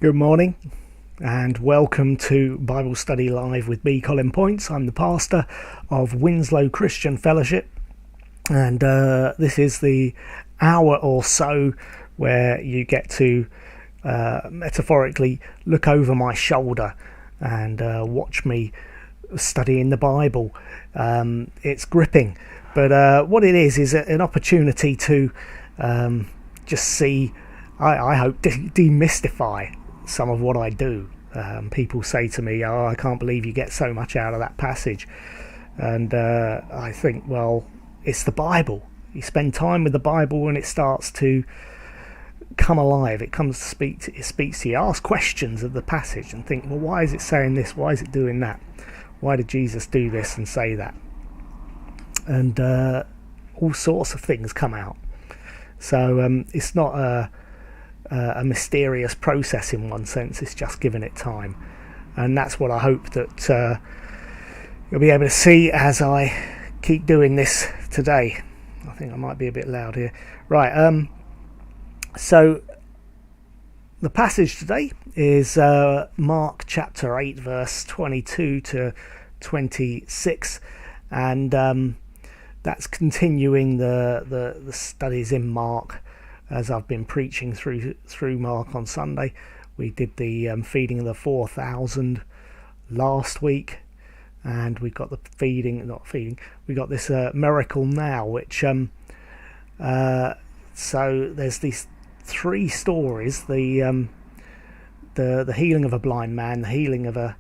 Good morning and welcome to Bible Study Live with me, Colin Points. I'm the pastor of Winslow Christian Fellowship, and this is the hour or so where you get to metaphorically look over my shoulder and watch me studying the Bible. It's gripping, but what it is an opportunity to just see, I hope, demystify some of what I do. People say to me, "Oh, I can't believe you get so much out of that passage," and I think, well, it's the Bible. You spend time with the Bible and it starts to come alive. It comes to speak to, it speaks to you. Ask questions of the passage and think, well, why is it saying this? Why is it doing that? Why did Jesus do this and say that? And all sorts of things come out. So it's not a mysterious process in one sense. It's just giving it time, and that's what I hope that you'll be able to see as I keep doing this today. I think I might be a bit loud here. Right, so the passage today is Mark chapter 8 verse 22 to 26, and that's continuing the studies in Mark as I've been preaching through Mark on Sunday. We did the feeding of the 4,000 last week, and we got the we got this miracle now, which so there's these three stories: the healing of a blind man, the healing of a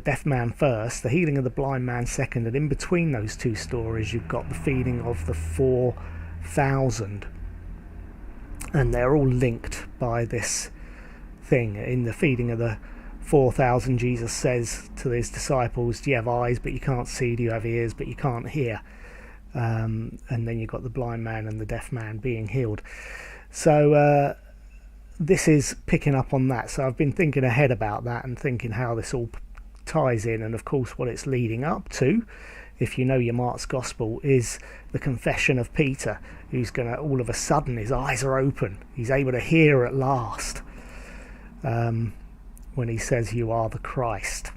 deaf man first, the healing of the blind man second, and in between those two stories you've got the feeding of the 4,000. And they're all linked by this thing. In the feeding of the 4,000, Jesus says to his disciples, "Do you have eyes but you can't see? Do you have ears but you can't hear?" And then you've got the blind man and the deaf man being healed. So this is picking up on that. So I've been thinking ahead about that and thinking how this all ties in, and of course what it's leading up to, if you know your Mark's Gospel, is the confession of Peter, who's going to, all of a sudden, his eyes are open. He's able to hear at last when he says, "You are the Christ."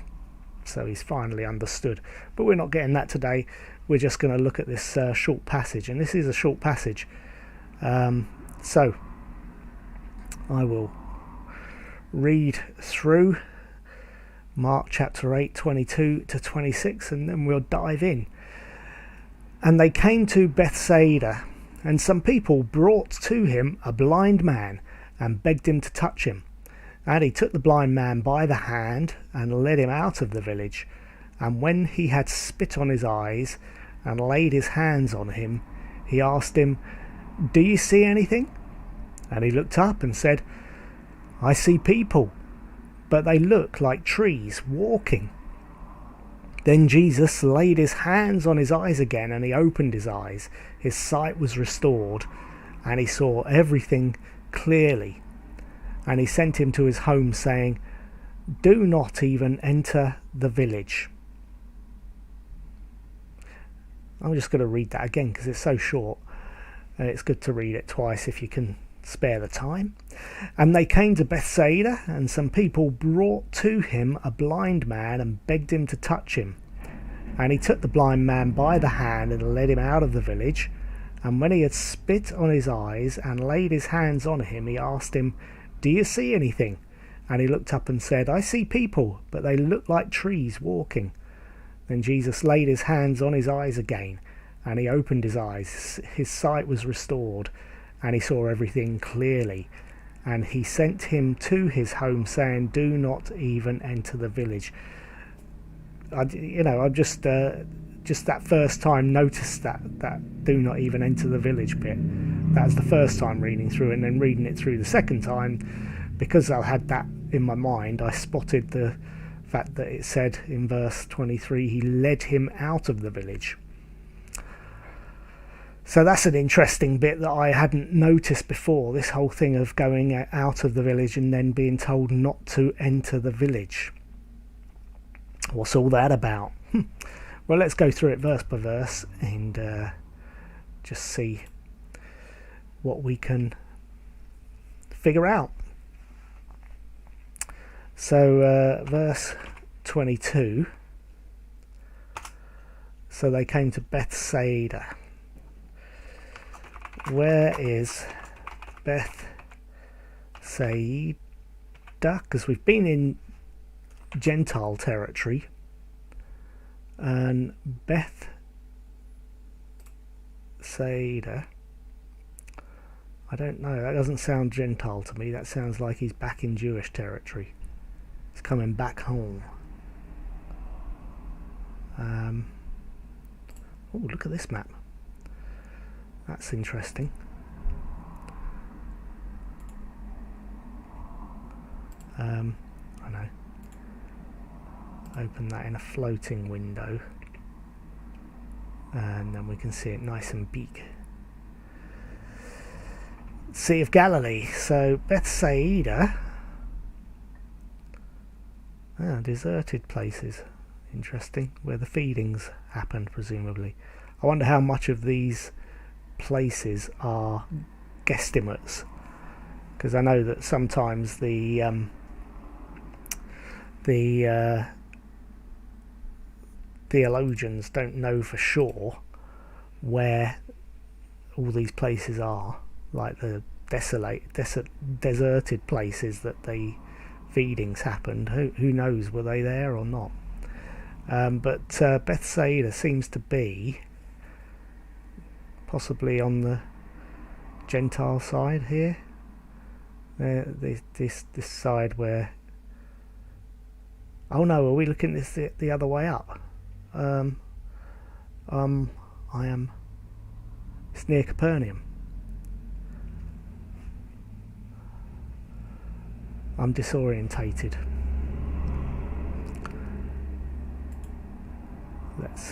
So he's finally understood. But we're not getting that today. We're just going to look at this short passage. And this is a short passage. So I will read through Mark chapter 8, 22 to 26, and then we'll dive in. "And they came to Bethsaida, and some people brought to him a blind man and begged him to touch him. And he took the blind man by the hand and led him out of the village. And when he had spit on his eyes and laid his hands on him, he asked him, 'Do you see anything?' And he looked up and said, 'I see people, but they look like trees walking.' Then Jesus laid his hands on his eyes again, and he opened his eyes. His sight was restored, and he saw everything clearly. And he sent him to his home, saying, "Do not even enter the village." I'm just going to read that again because it's so short. It's good to read it twice if you can spare the time. "And they came to Bethsaida, and some people brought to him a blind man and begged him to touch him. And he took the blind man by the hand and led him out of the village. And when he had spit on his eyes and laid his hands on him, he asked him, 'Do you see anything?' And he looked up and said, 'I see people, but they look like trees walking.' Then Jesus laid his hands on his eyes again, and he opened his eyes. His sight was restored, and he saw everything clearly. And he sent him to his home, saying, 'Do not even enter the village.'" I just that first time noticed that "do not even enter the village" bit. That was the first time reading through it, and then reading it through the second time, because I had that in my mind, I spotted the fact that it said in verse 23, he led him out of the village. So that's an interesting bit that I hadn't noticed before, this whole thing of going out of the village and then being told not to enter the village. What's all that about? Well, let's go through it verse by verse and just see what we can figure out. So verse 22. "So they came to Bethsaida." Where is Bethsaida? Because we've been in Gentile territory, and Bethsaida, I don't know, that doesn't sound Gentile to me. That sounds like he's back in Jewish territory. He's coming back home. Oh, look at this map. That's interesting. I know. Open that in a floating window, and then we can see it nice and big. Sea of Galilee. So Bethsaida. Deserted places. Interesting. Where the feedings happened, presumably. I wonder how much of these places are guesstimates, because I know that sometimes the theologians don't know for sure where all these places are, like the deserted places that the feedings happened. Who knows, were they there or not? But Bethsaida seems to be possibly on the Gentile side here. This side where... Oh no, are we looking at this the other way up? I am... It's near Capernaum. I'm disorientated. Let's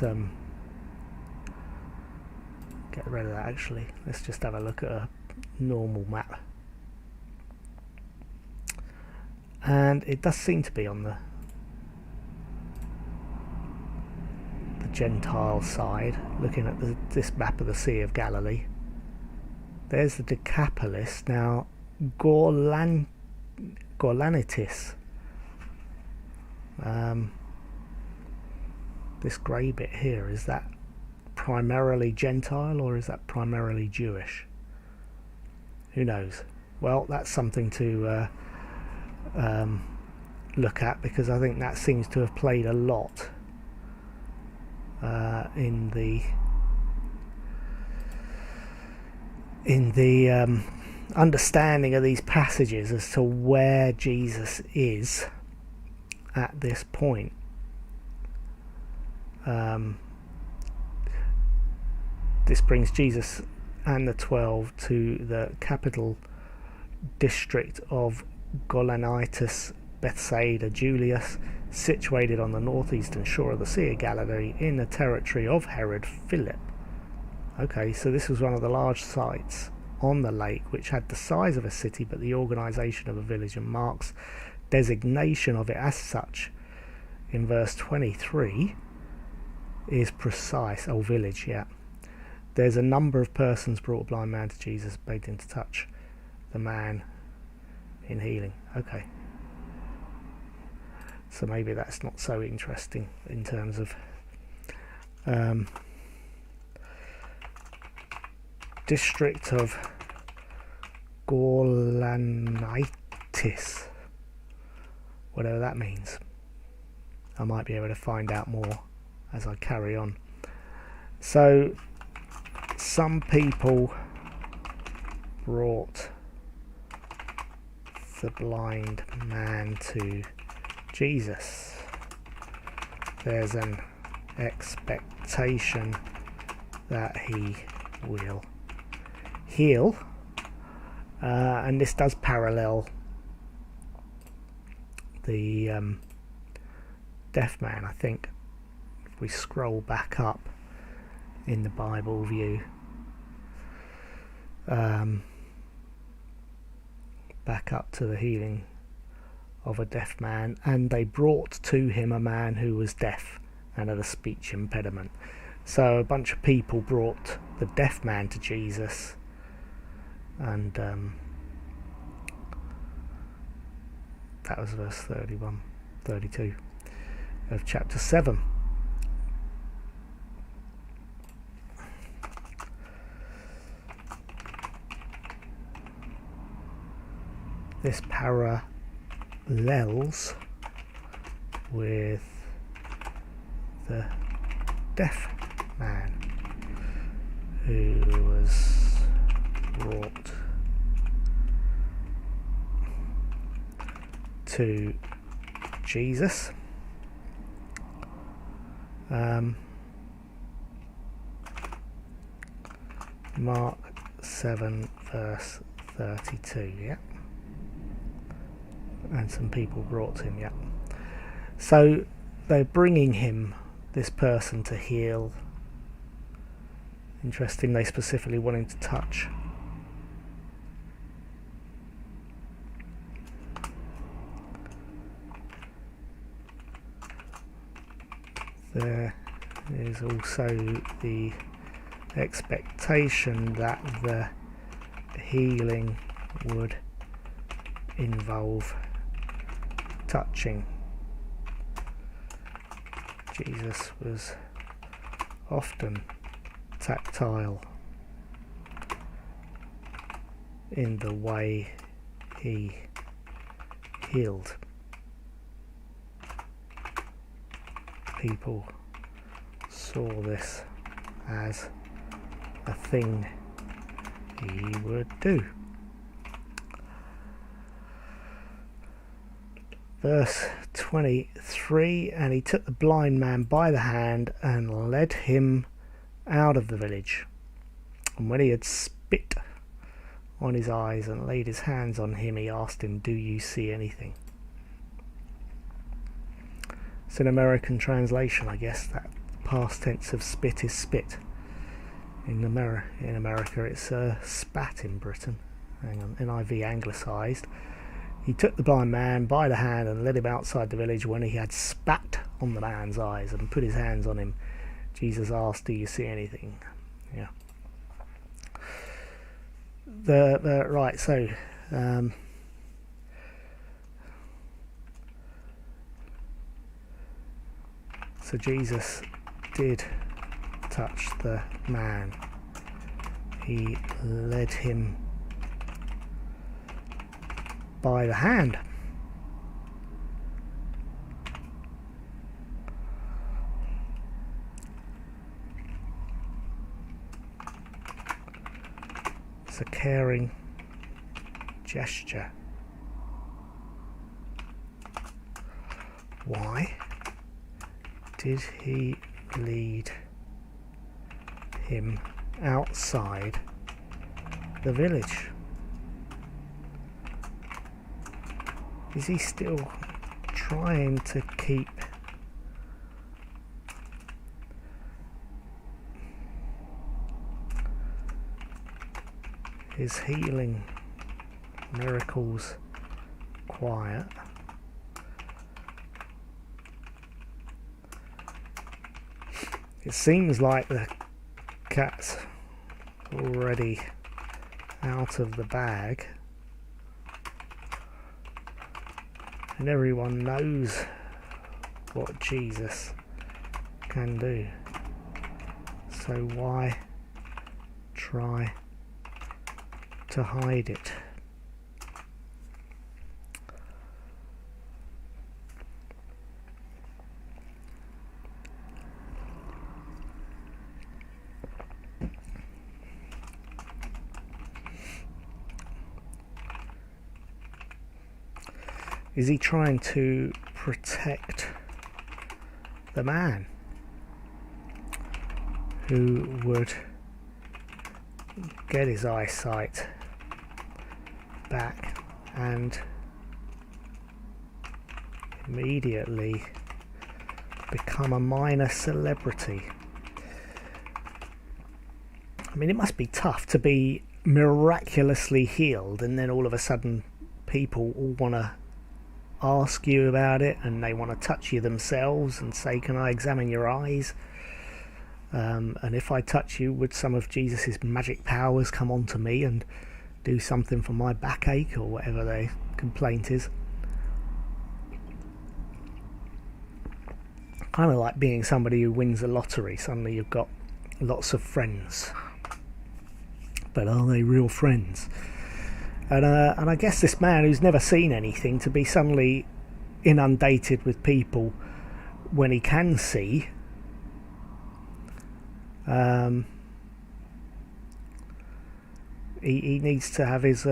get rid of that. Actually, let's just have a look at a normal map, and it does seem to be on the Gentile side. Looking at this map of the Sea of Galilee, there's the Decapolis. Now Gorlanitis, this grey bit here, is that primarily Gentile or is that primarily Jewish? Who knows? Well, that's something to look at, because I think that seems to have played a lot in the understanding of these passages as to where Jesus is at this point. This brings Jesus and the 12 to the capital district of Golanitis, Bethsaida Julius, situated on the northeastern shore of the Sea of Galilee in the territory of Herod Philip. Okay, so this was one of the large sites on the lake, which had the size of a city but the organisation of a village, and Mark's designation of it as such in verse 23 is precise. Oh, village, yeah. There's a number of persons brought a blind man to Jesus, begged him to touch the man in healing. Okay. So maybe that's not so interesting in terms of district of Gaulanitis, whatever that means. I might be able to find out more as I carry on. So some people brought the blind man to Jesus. There's an expectation that he will heal, and this does parallel the deaf man. I think if we scroll back up in the Bible view, back up to the healing of a deaf man, and they brought to him a man who was deaf and had a speech impediment. So a bunch of people brought the deaf man to Jesus, and that was verse 32 of chapter 7. This parallels with the deaf man who was brought to Jesus. Mark 7 verse 32, yeah. And some people brought him, yeah. So they're bringing him, this person, to heal. Interesting, they specifically want him to touch. There is also the expectation that the healing would involve touching. Jesus was often tactile in the way he healed. People saw this as a thing he would do. Verse 23, and he took the blind man by the hand and led him out of the village. And when he had spit on his eyes and laid his hands on him, he asked him, "Do you see anything?" It's an American translation, I guess. That past tense of spit is spit. In America it's spat in Britain. Hang on, NIV anglicised. He took the blind man by the hand and led him outside the village. When he had spat on the man's eyes and put his hands on him, Jesus asked, "Do you see anything?" Yeah. Right. So so Jesus did touch the man. He led him by the hand. It's a caring gesture. Why did he lead him outside the village? Is he still trying to keep his healing miracles quiet. It seems like the cat's already out of the bag, and everyone knows what Jesus can do, so why try to hide it? Is he trying to protect the man who would get his eyesight back and immediately become a minor celebrity? I mean, it must be tough to be miraculously healed and then all of a sudden people all want to ask you about it, and they want to touch you themselves and say, can I examine your eyes? And if I touch you, would some of Jesus's magic powers come onto me and do something for my backache or whatever their complaint is? Kind of like being somebody who wins the lottery. Suddenly you've got lots of friends, but are they real friends? And I guess this man who's never seen anything, to be suddenly inundated with people when he can see, he needs to have his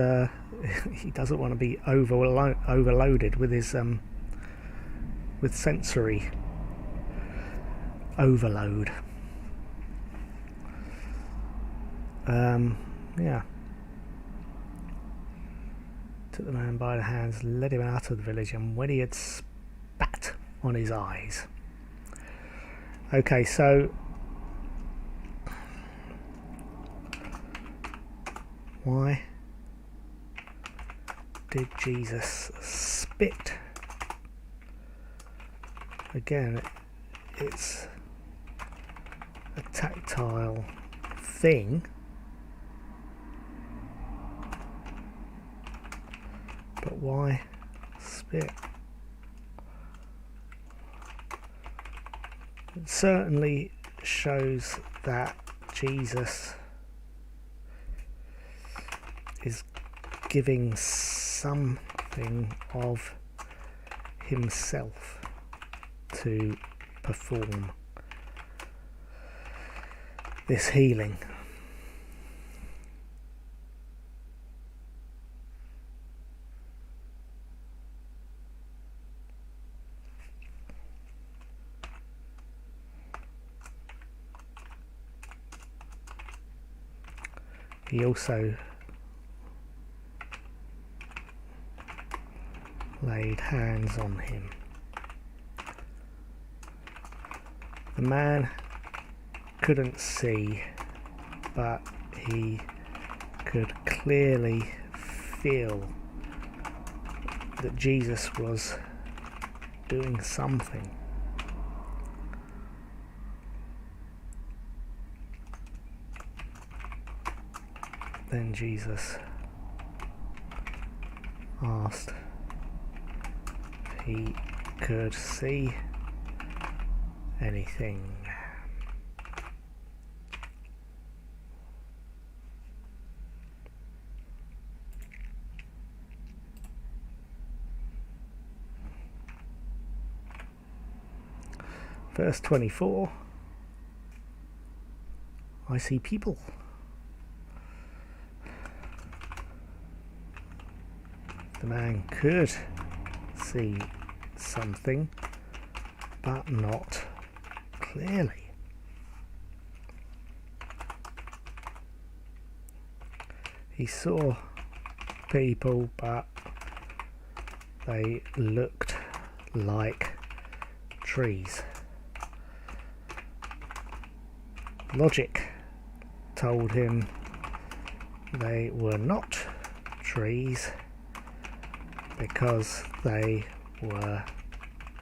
he doesn't want to be overloaded with his with sensory overload. Yeah. Took the man by the hands, led him out of the village, and when he had spat on his eyes. Okay, so why did Jesus spit? Again, it's a tactile thing. But why spit? It certainly shows that Jesus is giving something of himself to perform this healing. He also laid hands on him. The man couldn't see, but he could clearly feel that Jesus was doing something. Then Jesus asked if he could see anything. Verse 24, I see people. The man could see something, but not clearly. He saw people, but they looked like trees. Logic told him they were not trees because they were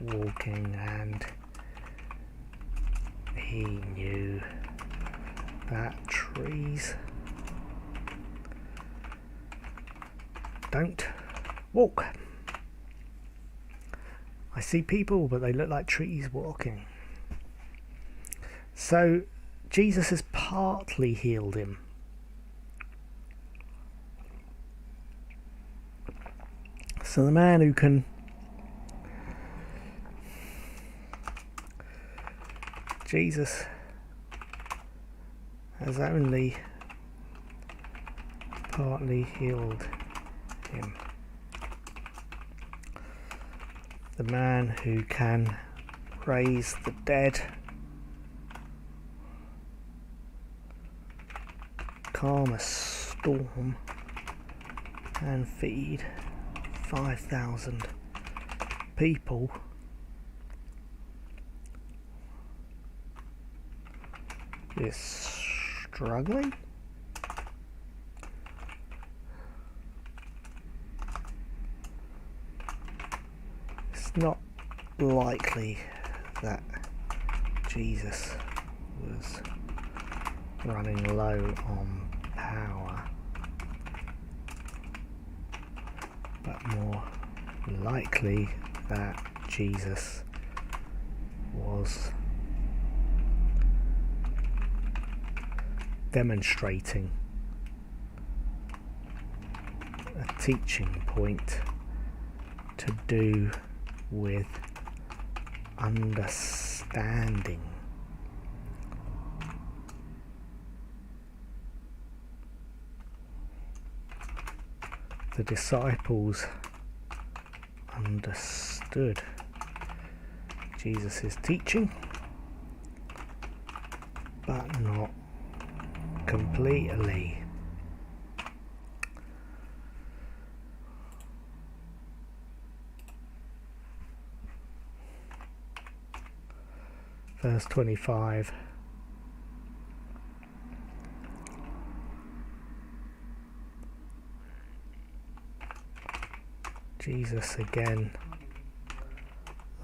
walking, and he knew that trees don't walk. I see people, but they look like trees walking. So Jesus has partly healed him. So the man who can Jesus has only partly healed him. The man who can raise the dead, calm a storm, and feed 5,000 people is struggling. It's not likely that Jesus was running low on power, but more likely that Jesus was demonstrating a teaching point to do with understanding. The disciples understood Jesus' teaching, but not completely. Verse 25. Jesus again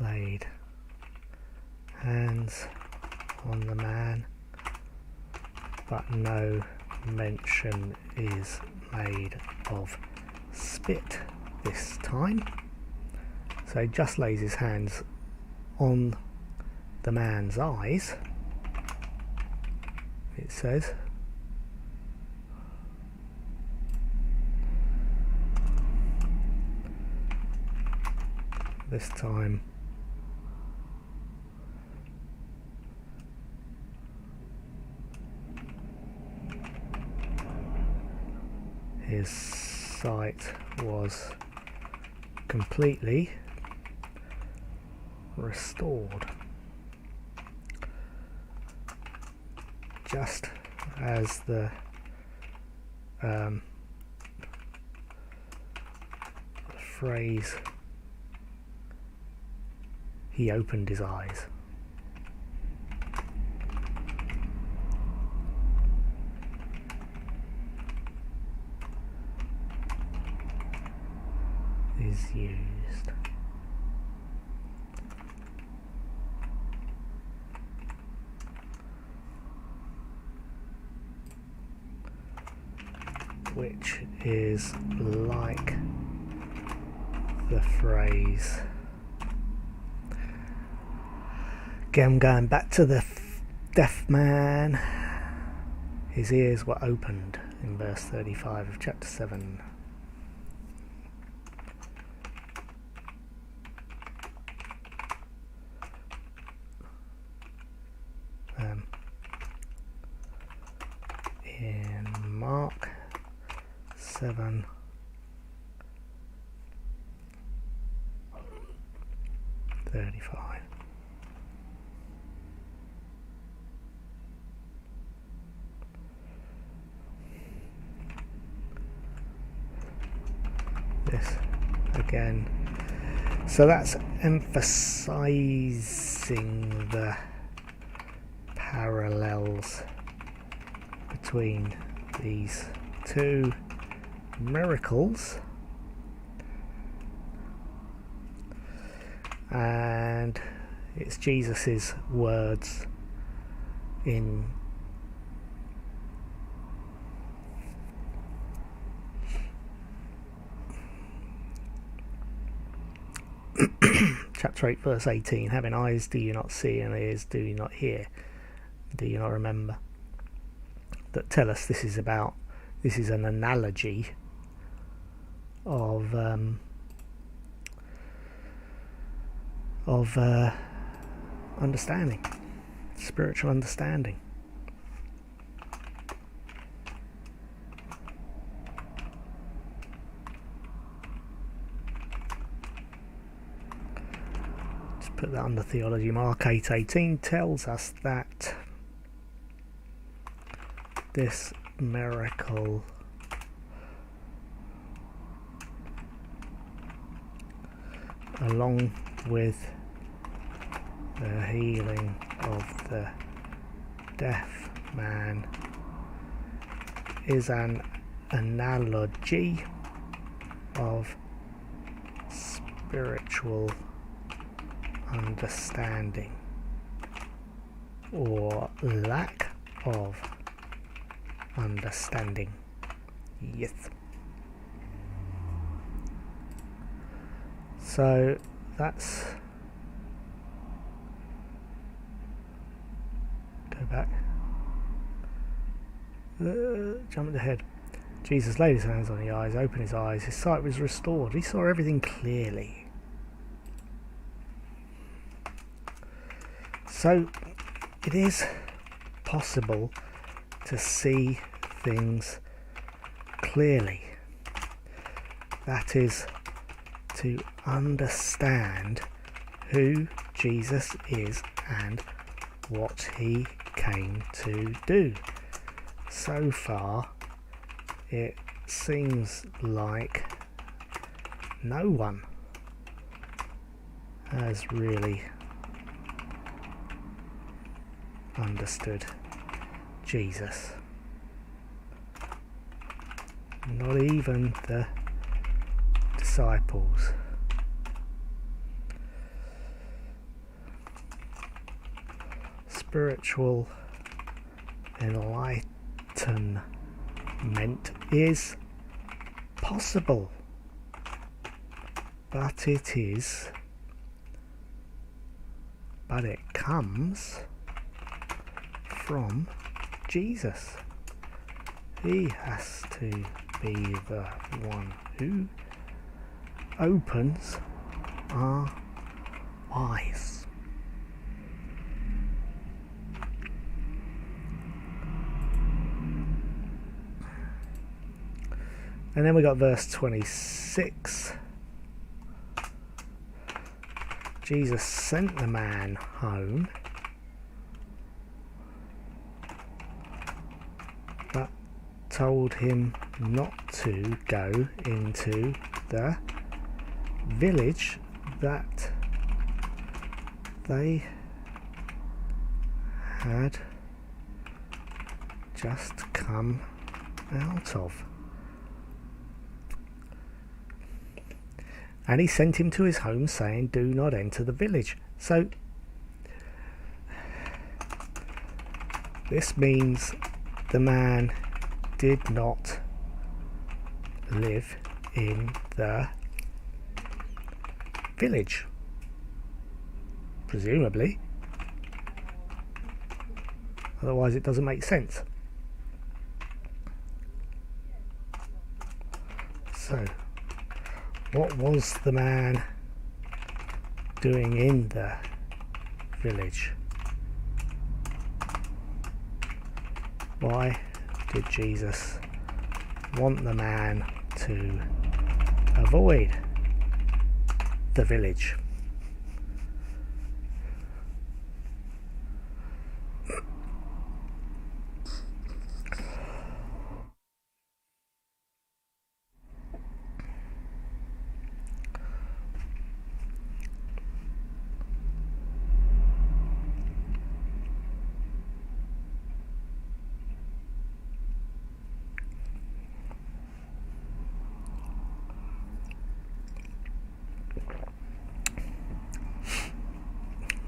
laid hands on the man, but no mention is made of spit this time. So he just lays his hands on the man's eyes, it says. This time his sight was completely restored, just as the phrase he opened his eyes. Is used. Which is like the phrase. Again, going back to the deaf man, his ears were opened in verse 35 of chapter 7. In Mark 7, this again. So that's emphasizing the parallels between these to miracles, and it's Jesus's words in chapter 8 verse 18. Having eyes do you not see, and ears do you not hear, do you not remember? That tell us this is an analogy of understanding, spiritual understanding. Just put that under theology. Mark 8:18 tells us that this miracle along with the healing of the deaf man is an analogy of spiritual understanding, or lack of understanding. Yes. So that's, go back, jumping ahead. Jesus laid his hands on the eyes, opened his eyes, his sight was restored, he saw everything clearly. So it is possible to see things clearly. That is, to understand who Jesus is and what he came to do. So far, it seems like no one has really understood Jesus. Not even the disciples. Spiritual enlightenment is possible, but it comes from Jesus. He has to be the one who opens our eyes. And then we got verse 26. Jesus sent the man home, but told him not to go into the village that they had just come out of. And he sent him to his home, saying, do not enter the village. So this means the man did not live in the village, presumably. Otherwise it doesn't make sense. So what was the man doing in the village? Why did Jesus want the man to avoid the village?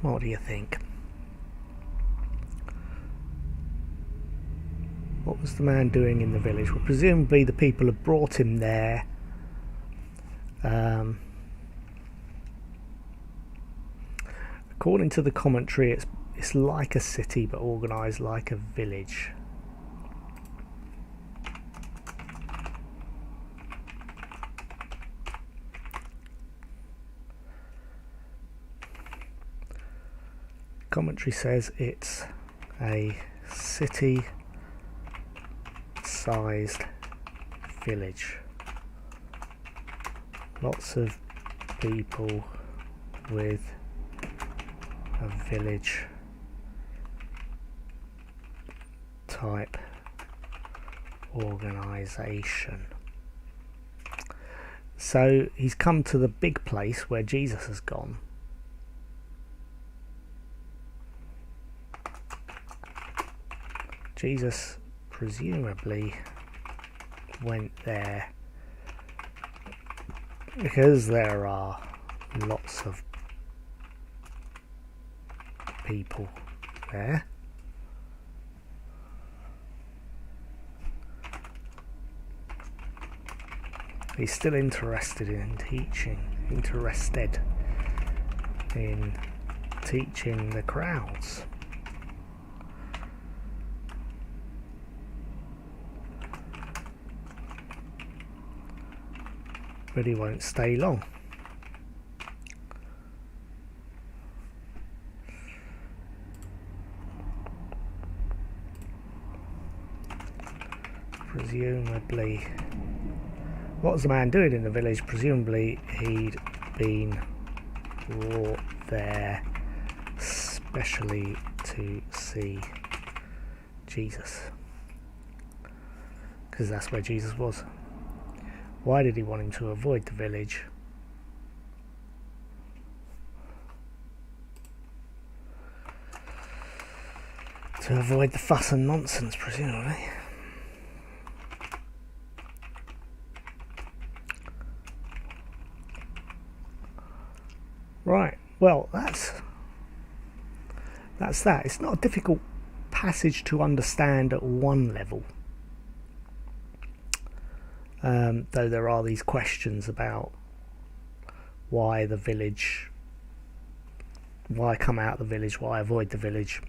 What do you think? What was the man doing in the village? Well, presumably the people had brought him there. According to the commentary, it's like a city but organised like a village. Commentary says it's a city-sized village. Lots of people with a village type organisation. So he's come to the big place where Jesus has gone. Jesus presumably went there because there are lots of people there. He's still interested in teaching the crowds. But he won't stay long. Presumably, what was the man doing in the village? Presumably he'd been brought there specially to see Jesus, because that's where Jesus was. Why did he want him to avoid the village? To avoid the fuss and nonsense, presumably. Right, well, that's that. It's not a difficult passage to understand at one level. Though there are these questions about why the village, why come out of the village, why avoid the village.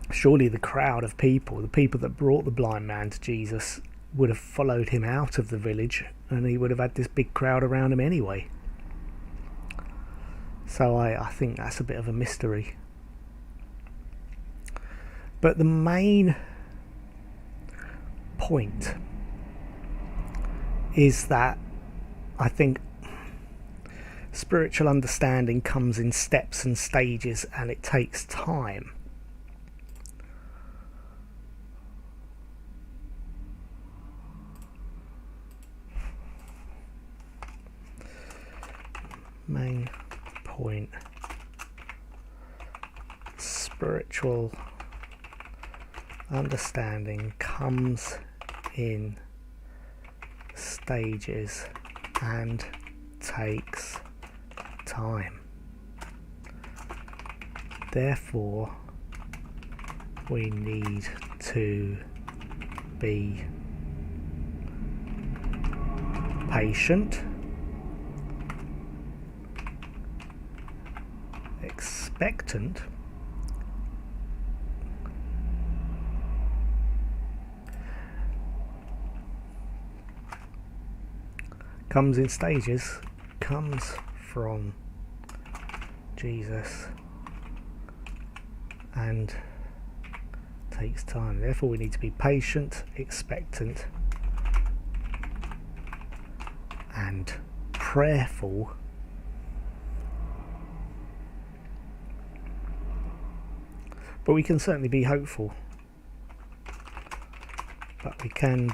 Surely the crowd of people, the people that brought the blind man to Jesus, would have followed him out of the village, and he would have had this big crowd around him anyway. So I think that's a bit of a mystery. But the main point is that I think spiritual understanding comes in steps and stages, and it takes time. Main point: spiritual understanding comes in stages and takes time. Therefore, we need to be patient, expectant, comes in stages, comes from Jesus, and takes time. Therefore, we need to be patient, expectant, and prayerful. But we can certainly be hopeful. But we can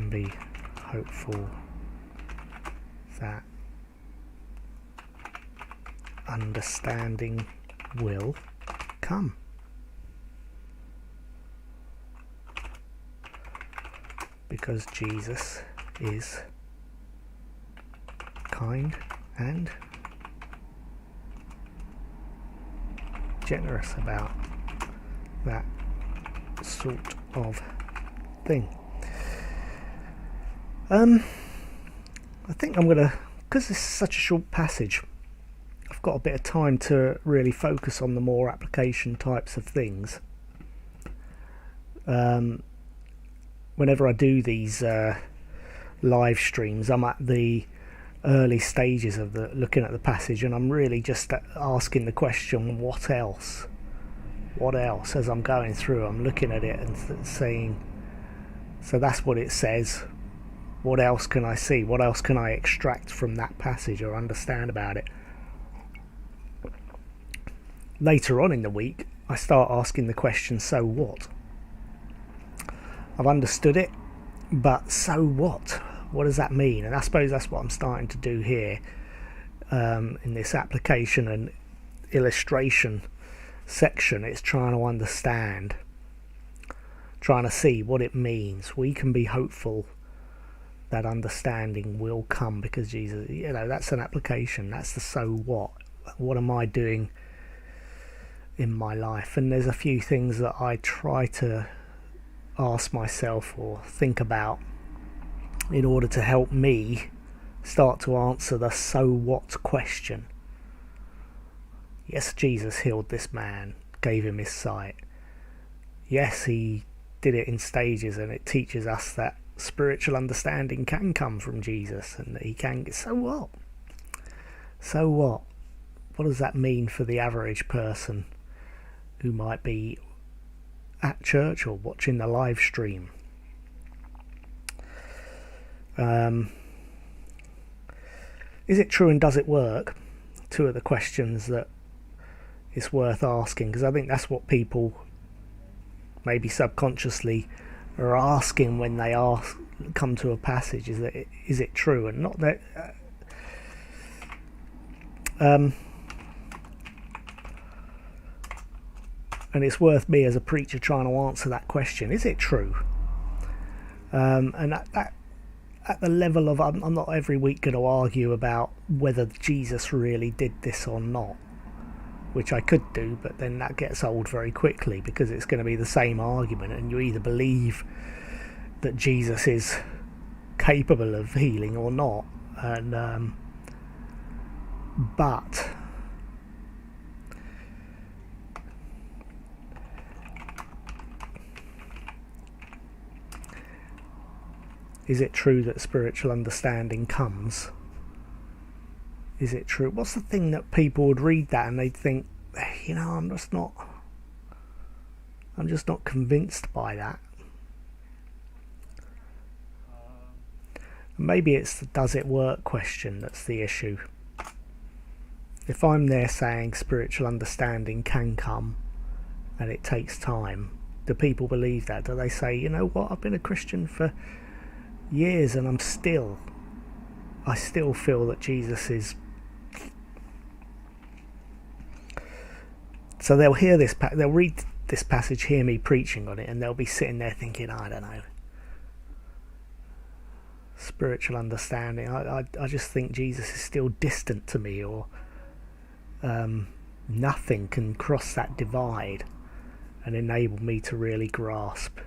be hopeful that understanding will come. because Jesus is kind and generous about that sort of thing. I think I'm gonna, because this is such a short passage, I've got a bit of time to really focus on the more application types of things. Whenever I do these live streams, I'm at the early stages of looking at the passage, and I'm really just asking the question, what else? What else? As I'm going through, I'm looking at it and saying, so that's what it says. What else can I see? What else can I extract from that passage or understand about it? Later on in the week, I start asking the question, so what? I've understood it, but so what? What does that mean? And I suppose that's what I'm starting to do here in this application and illustration section. It's trying to understand, trying to see what it means. We can be hopeful that understanding will come because Jesus, that's an application. That's the so what. What am I doing in my life? And there's a few things that I try to ask myself or think about in order to help me start to answer the so what question. Yes, Jesus healed this man, gave him his sight. Yes, he did it in stages, and it teaches us that spiritual understanding can come from Jesus, and that he can. So what? So what? What does that mean for the average person who might be at church or watching the live stream? Is it true and does it work? Two of the questions that it's worth asking, because I think that's what people maybe subconsciously are asking when they come to a passage, is it true? And not that and it's worth me as a preacher trying to answer that question, is it true? And that at the level of, I'm not every week going to argue about whether Jesus really did this or not, which I could do, but then that gets old very quickly, because it's going to be the same argument, and you either believe that Jesus is capable of healing or not. And but is it true that spiritual understanding comes? Is it true? What's the thing that people would read that and they'd think, I'm just not convinced by that. Maybe it's the does it work question that's the issue. If I'm there saying spiritual understanding can come and it takes time, do people believe that? Do they say, you know what, I've been a Christian for years and I still feel that Jesus is... So they'll hear this, they'll read this passage, hear me preaching on it, and they'll be sitting there thinking, I don't know, spiritual understanding, I just think Jesus is still distant to me, or nothing can cross that divide and enable me to really grasp.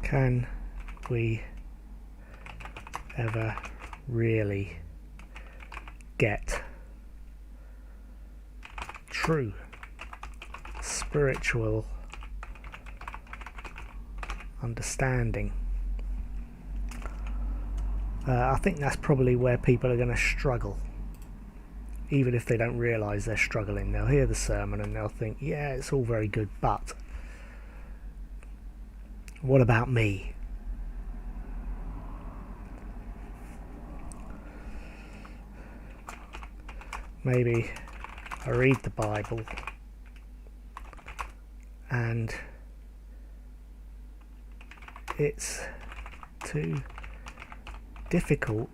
Can we ever really get true spiritual understanding? I think that's probably where people are going to struggle, even if they don't realise they're struggling. They'll hear the sermon and they'll think, yeah, it's all very good, but what about me? Maybe I read the Bible and it's too difficult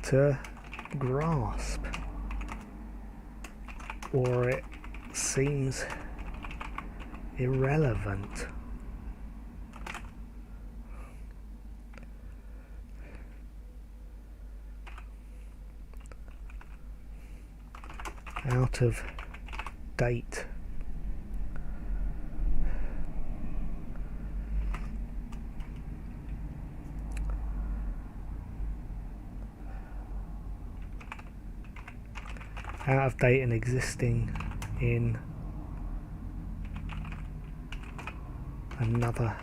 to grasp, or it seems irrelevant. Out of date. Out of date and existing in another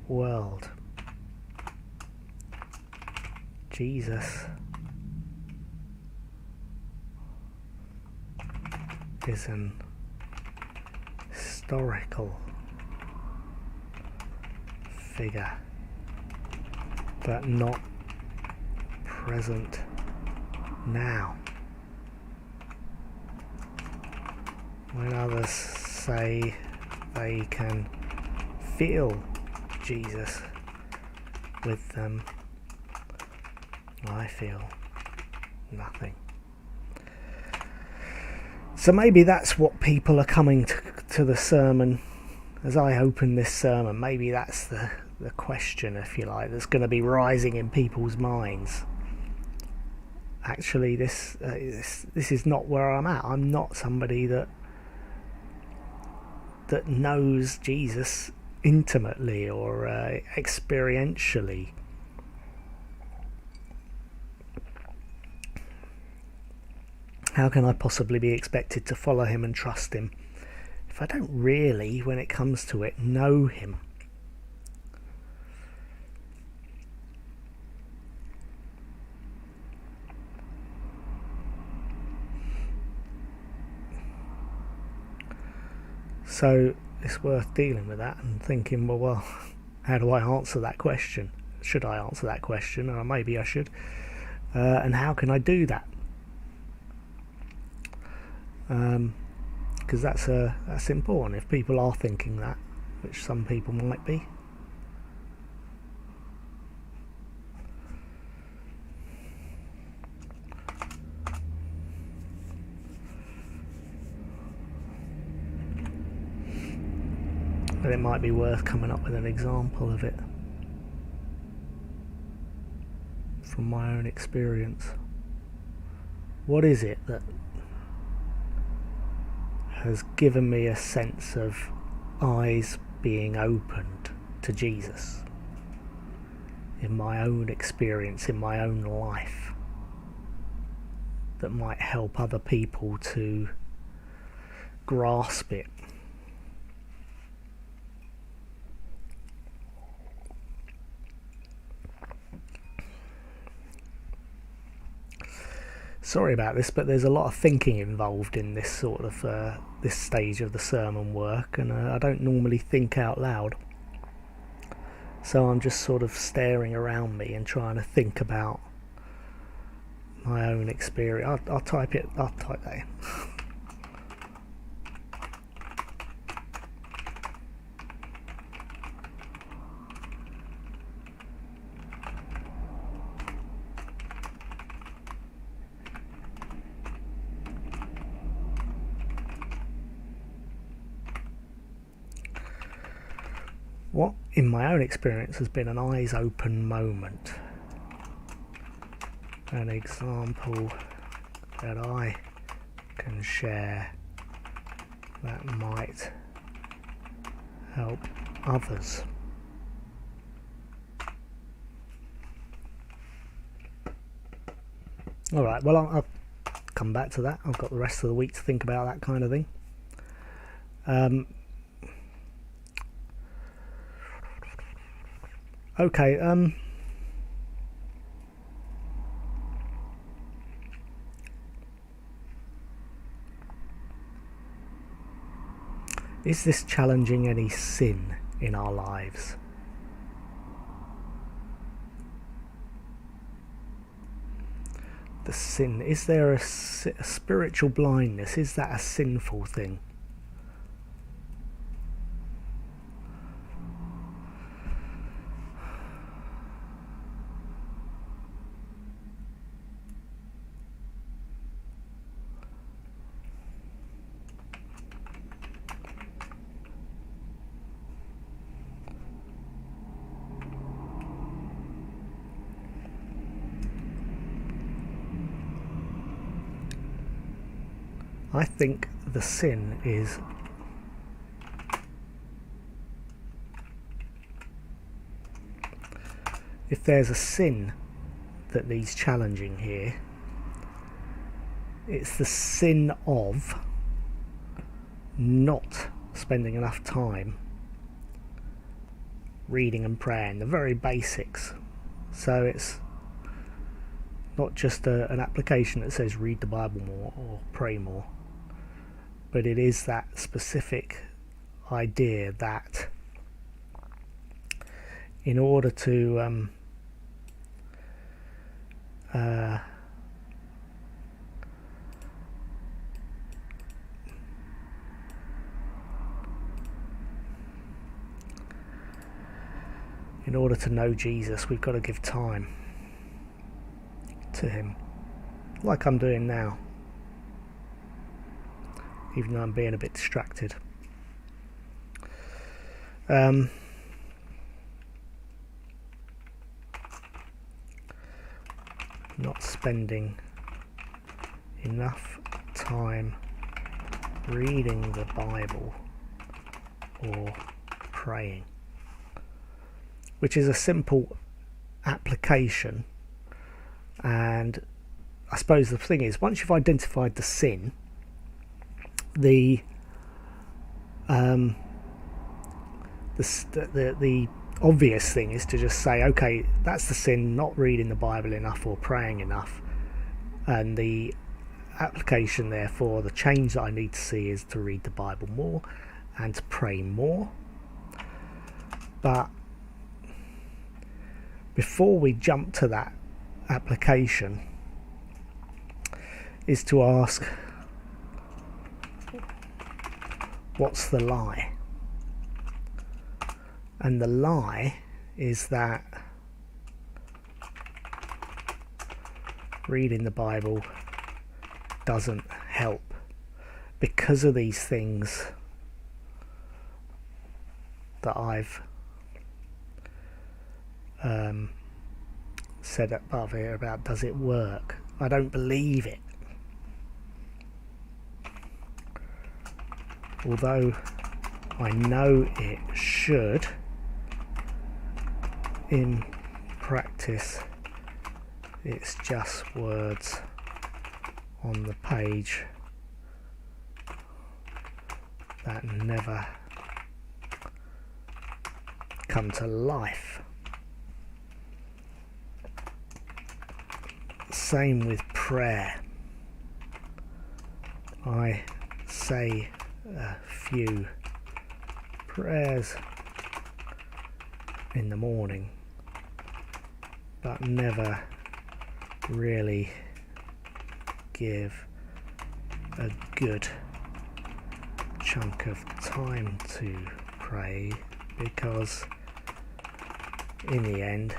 world. Jesus is an historical figure, but not present now. When others say they can feel Jesus with them, I feel nothing. So maybe that's what people are coming to the sermon. As I open this sermon, maybe that's the question, if you like, that's going to be rising in people's minds. Actually, this is not where I'm at. I'm not somebody that knows Jesus intimately or experientially. How can I possibly be expected to follow him and trust him if I don't really, when it comes to it, know him? So it's worth dealing with that and thinking, well, how do I answer that question? Should I answer that question? Or maybe I should. And how can I do that? Because that's important. If people are thinking that, which some people might be. But it might be worth coming up with an example of it from my own experience. What is it that has given me a sense of eyes being opened to Jesus in my own experience, in my own life, that might help other people to grasp it? Sorry about this, but there's a lot of thinking involved in this sort of this stage of the sermon work, and I don't normally think out loud. So I'm just sort of staring around me and trying to think about my own experience. I'll type that in. What, in my own experience, has been an eyes open moment? An example that I can share that might help others. Alright, well, I'll come back to that. I've got the rest of the week to think about that kind of thing. Okay, is this challenging any sin in our lives? The sin, is there a spiritual blindness? Is that a sinful thing? I think the sin is if there's a sin that needs challenging here, it's the sin of not spending enough time reading and praying, the very basics. So it's not just an application that says read the Bible more or pray more, but it is that specific idea that in order to in order to know Jesus, we've got to give time to him, like I'm doing now, even though I'm being a bit distracted. Not spending enough time reading the Bible or praying, which is a simple application. And I suppose the thing is, once you've identified the sin, the obvious thing is to just say, okay, that's the sin, not reading the Bible enough or praying enough, and the application therefore, the change that I need to see is to read the Bible more and to pray more. But before we jump to that application is to ask, what's the lie? And the lie is that reading the Bible doesn't help because of these things that I've said above here about does it work. I don't believe it. Although I know it should, in practice it's just words on the page that never come to life. Same with prayer. I say a few prayers in the morning, but never really give a good chunk of time to pray, because in the end,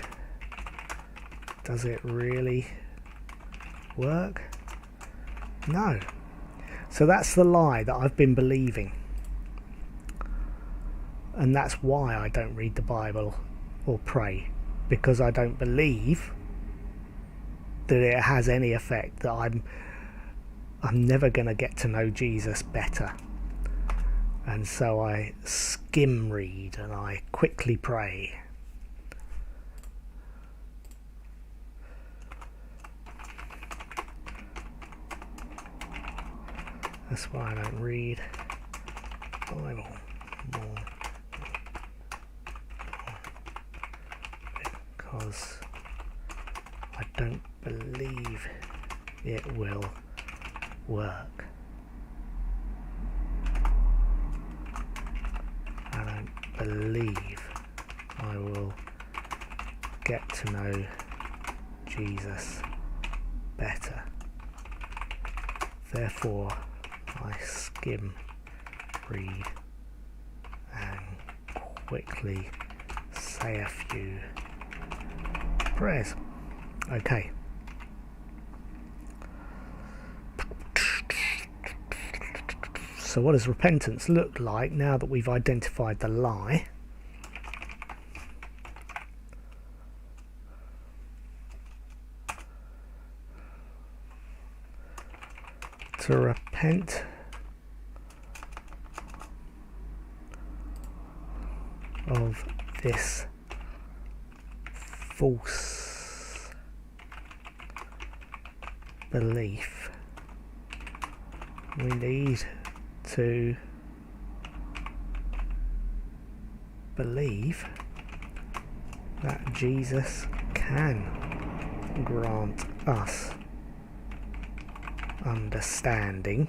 does it really work? No. So that's the lie that I've been believing, and that's why I don't read the Bible or pray, because I don't believe that it has any effect, that I'm never going to get to know Jesus better. And so I skim read and I quickly pray. That's why I don't read the Bible more, because I don't believe it will work. I don't believe I will get to know Jesus better. Therefore, I skim read and quickly say a few prayers. Okay. So what does repentance look like now that we've identified the lie? To repent repent of this false belief. We need to believe that Jesus can grant us understanding,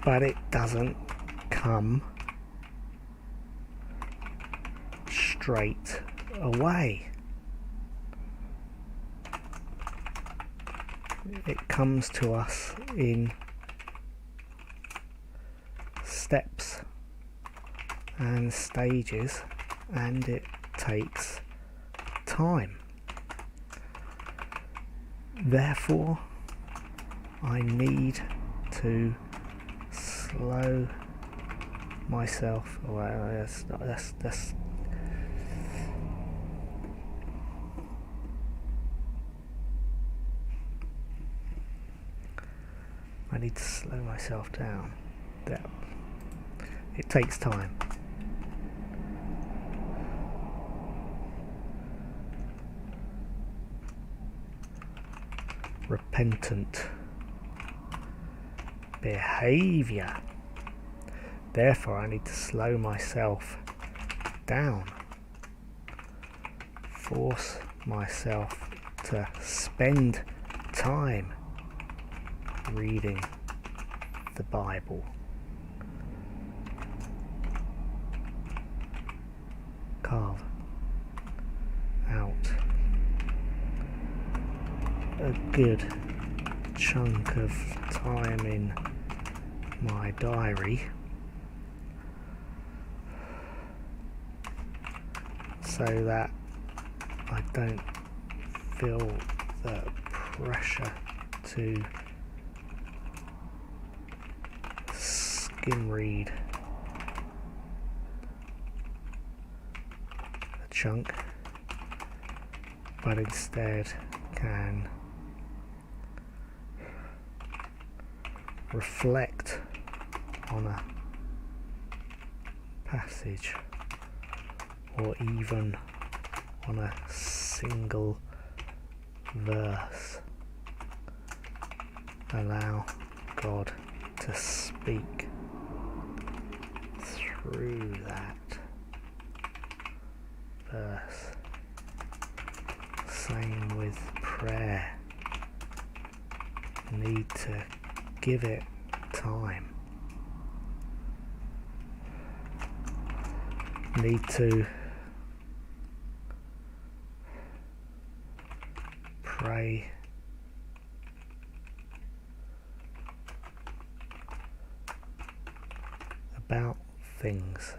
but it doesn't come straight away. It comes to us in steps and stages, and it takes time. Therefore, I need to slow myself. Well, that's I need to slow myself down. It takes time. Repentant behaviour. Therefore, I need to slow myself down. Force myself to spend time reading the Bible. Carve out a good chunk of time in my diary so that I don't feel the pressure to skim read a chunk, but instead can reflect on a passage or even on a single verse. Allow God to speak through that verse. Same with prayer. Need to give it time. Need to pray about things,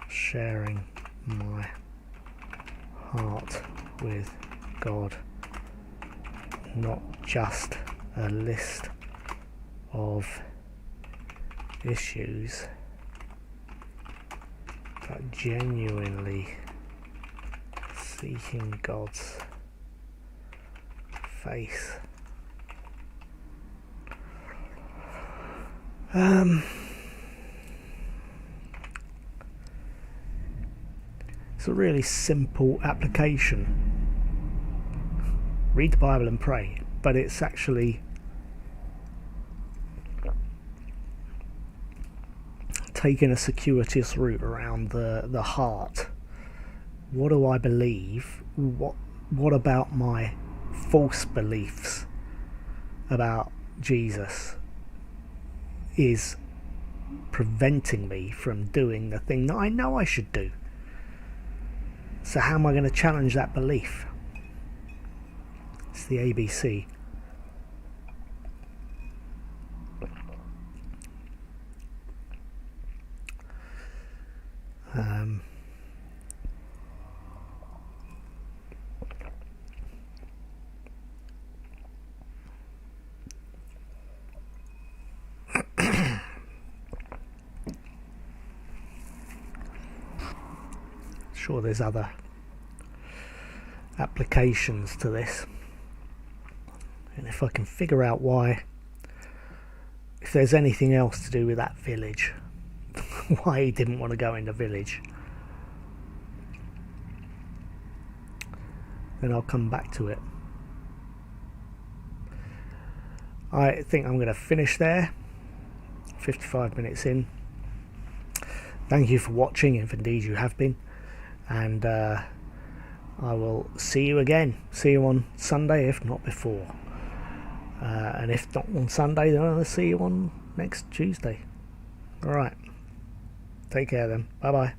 sharing my heart with God, not just a list of issues, but genuinely seeking God's face. It's a really simple application. Read the Bible and pray, but it's actually taking a circuitous route around the heart. What do I believe? What about my false beliefs about Jesus is preventing me from doing the thing that I know I should do? So how am I going to challenge that belief? It's the ABC. Sure, there's other applications to this, and if I can figure out why, if there's anything else to do with that village, why he didn't want to go in the village, then I'll come back to it. I think I'm going to finish there. 55 minutes in. Thank you for watching, if indeed you have been, and I will see you again. See you on Sunday, if not before, and if not on Sunday, then I'll see you on next Tuesday. Alright, take care then, bye bye.